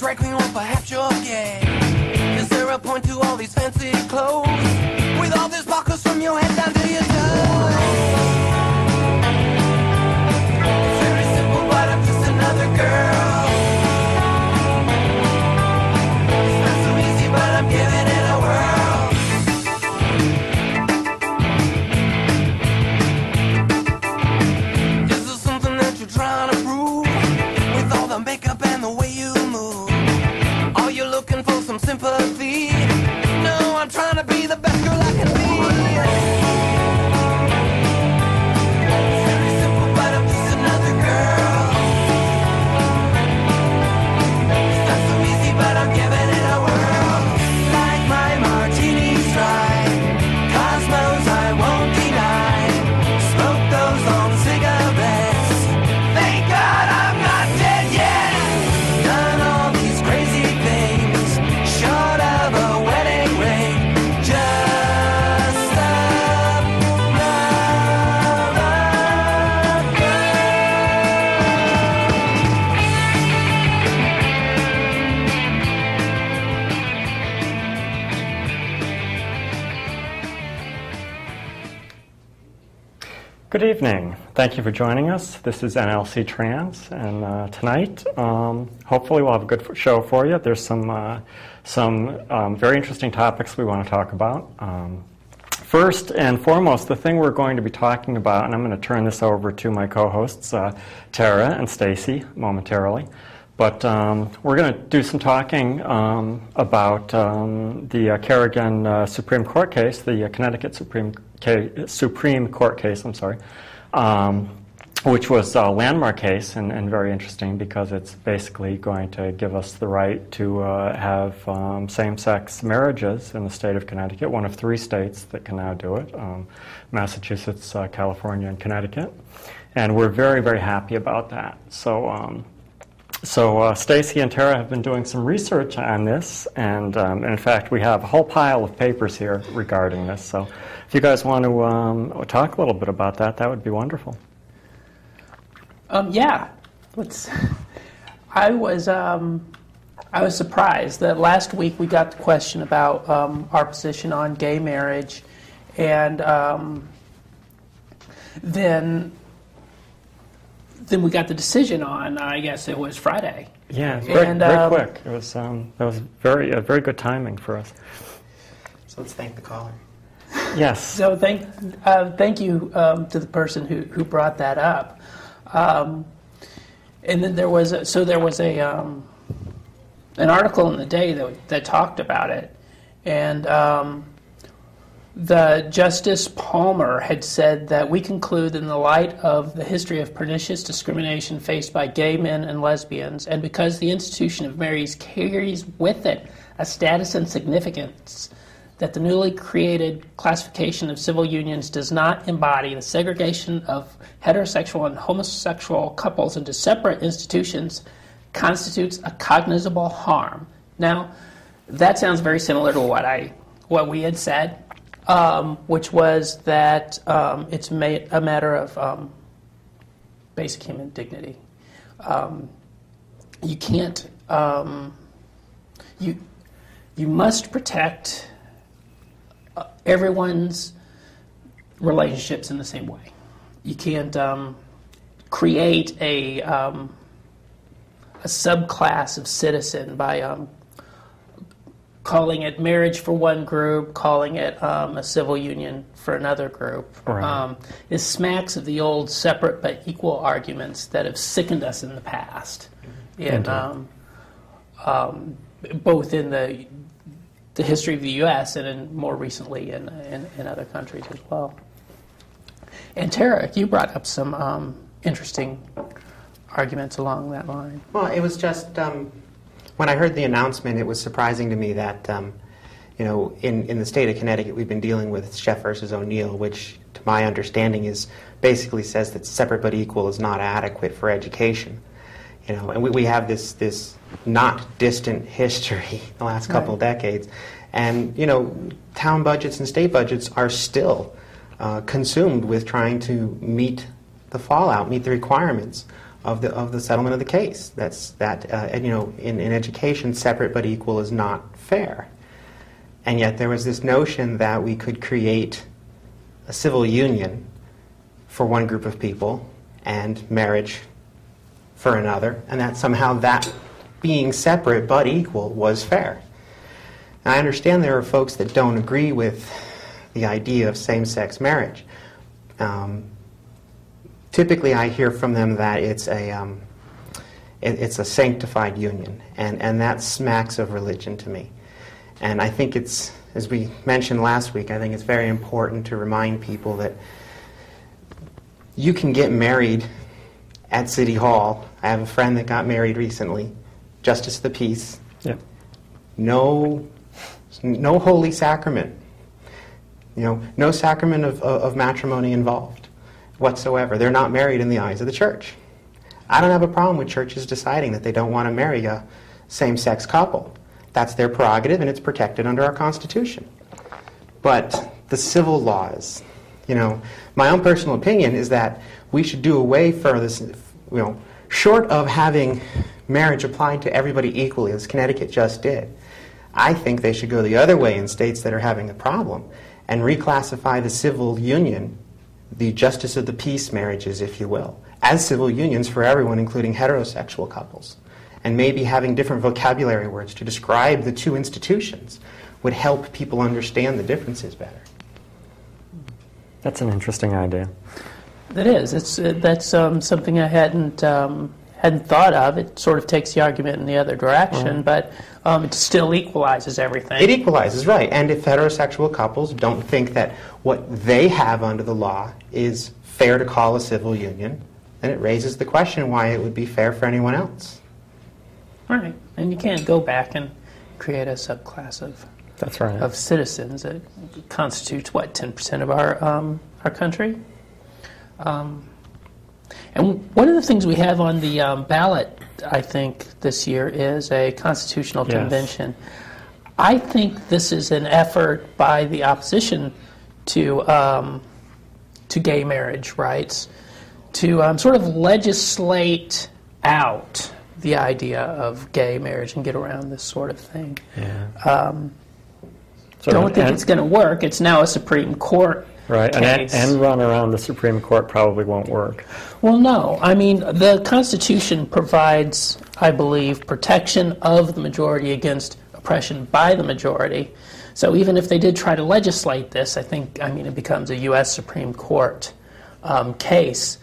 drag queen or perhaps you're gay. Is there a point to all these fancy clothes? With all these buckles from your head down to your toes. It's very simple, but I'm just another girl. It's not so easy, but I'm giving it a whirl. Is there something that you're trying to prove? With all the makeup and the way you move, are you looking for some sympathy? No, I'm trying to be the best girl I can be. It's very simple, but I'm just another girl. It's not so easy, but I'm giving it a whirl. Like my martinis dry, cosmos I won't deny. Smoke those long cigarettes. Thank God I'm not dead yet. Done all these crazy things, short of a wedding ring. Just Good evening. Thank you for joining us. This is nlcTrans, and tonight, hopefully, we'll have a good show for you. There's some very interesting topics we want to talk about. First and foremost, the thing we're going to be talking about, and I'm going to turn this over to my co-hosts, Tara and Stacy, momentarily. But we're going to do some talking about the Kerrigan Supreme Court case, the Connecticut Supreme Court case, which was a landmark case and very interesting because it's basically going to give us the right to have same-sex marriages in the state of Connecticut, one of 3 states that can now do it, Massachusetts, California, and Connecticut. And we're very, very happy about that. So Stacy and Tara have been doing some research on this, and in fact, we have a whole pile of papers here regarding this. So if you guys want to talk a little bit about that, that would be wonderful. Yeah. I was surprised that last week we got the question about our position on gay marriage, and then we got the decision on, I guess it was Friday. Yeah, very quick. It was that was very good timing for us. So let's thank the caller. Yes. So thank you to the person who brought that up. And then there was an article in the Day that talked about it, and the Justice Palmer had said that we conclude in the light of the history of pernicious discrimination faced by gay men and lesbians, and because the institution of marriage carries with it a status and significance, that the newly created classification of civil unions does not embody the segregation of heterosexual and homosexual couples into separate institutions, constitutes a cognizable harm. Now, that sounds very similar to what we had said, which was that it's a matter of basic human dignity. You can't. You must protect everyone's relationships in the same way. You can't create a subclass of citizen by calling it marriage for one group, calling it a civil union for another group. Right. It smacks of the old separate but equal arguments that have sickened us in the past, and both in the history of the U.S. and more recently in other countries as well. And Tara, you brought up some interesting arguments along that line. Well, it was just when I heard the announcement, it was surprising to me that in the state of Connecticut, we've been dealing with Sheff versus O'Neill, which, to my understanding, basically says that separate but equal is not adequate for education. And we have this not distant history the last couple of decades, and town budgets and state budgets are still consumed with trying to meet the fallout, meet the requirements of the settlement of the case. And, you know, in education, separate but equal is not fair. And yet there was this notion that we could create a civil union for one group of people and marriage for another, and that somehow that being separate but equal was fair. And I understand there are folks that don't agree with the idea of same-sex marriage. Typically, I hear from them that it's a sanctified union, and that smacks of religion to me. And I think it's, as we mentioned last week, I think it's very important to remind people that you can get married at City Hall. I have a friend that got married recently, Justice of the Peace. Yep. No holy sacrament. You know, no sacrament of matrimony involved whatsoever. They're not married in the eyes of the church. I don't have a problem with churches deciding that they don't want to marry a same-sex couple. That's their prerogative, and it's protected under our Constitution. But the civil laws, you know, my own personal opinion is that we should do away for this, you know, short of having marriage applied to everybody equally, as Connecticut just did. I think they should go the other way in states that are having a problem and reclassify the civil union, the justice of the peace marriages, if you will, as civil unions for everyone, including heterosexual couples. And maybe having different vocabulary words to describe the two institutions would help people understand the differences better. That's an interesting idea. That is. That's something I hadn't thought of. It sort of takes the argument in the other direction, but it still equalizes everything. It equalizes, right. And if heterosexual couples don't think that what they have under the law is fair to call a civil union, then it raises the question why it would be fair for anyone else. Right. And you can't go back and create a subclass of That's right. of citizens. It constitutes, what, 10% of our country? And one of the things we have on the ballot, I think, this year is a constitutional convention. I think this is an effort by the opposition to gay marriage rights to sort of legislate out the idea of gay marriage and get around this sort of thing. Yeah. Don't think it's going to work. It's now a Supreme Court case. And run around the Supreme Court probably won't work. Well, no. I mean, the Constitution provides, I believe, protection of the majority against oppression by the majority. So even if they did try to legislate this, it becomes a U.S. Supreme Court case.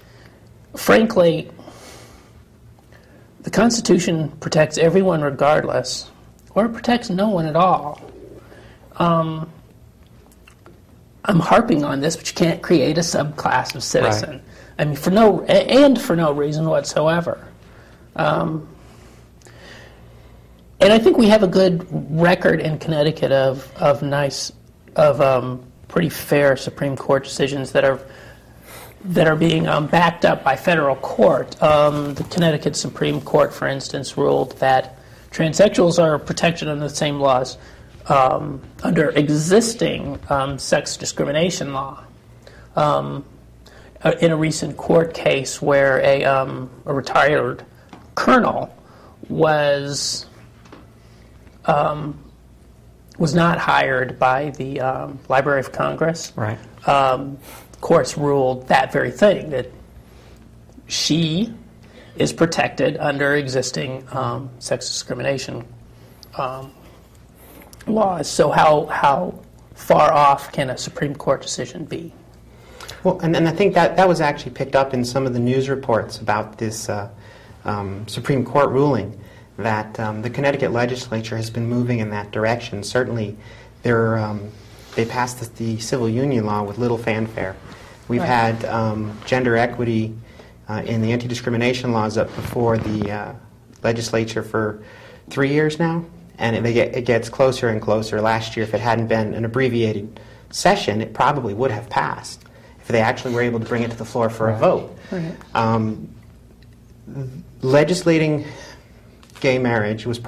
Frankly, the Constitution protects everyone regardless, or it protects no one at all. I'm harping on this, but you can't create a subclass of citizen. Right. I mean, for no reason whatsoever. And I think we have a good record in Connecticut of pretty fair Supreme Court decisions that are being backed up by federal court. The Connecticut Supreme Court, for instance, ruled that transsexuals are protected under the same laws under existing sex discrimination law. In a recent court case where a retired colonel was not hired by the Library of Congress. Right. Courts ruled that very thing, that she is protected under existing sex discrimination laws. So how far off can a Supreme Court decision be? Well, and I think that was actually picked up in some of the news reports about this Supreme Court ruling, that the Connecticut legislature has been moving in that direction. Certainly, they passed the civil union law with little fanfare. We've had gender equity in the anti-discrimination laws up before the legislature for 3 years now, and it gets closer and closer. Last year, if it hadn't been an abbreviated session, it probably would have passed if they actually were able to bring it to the floor for a vote. Right. Legislating gay marriage was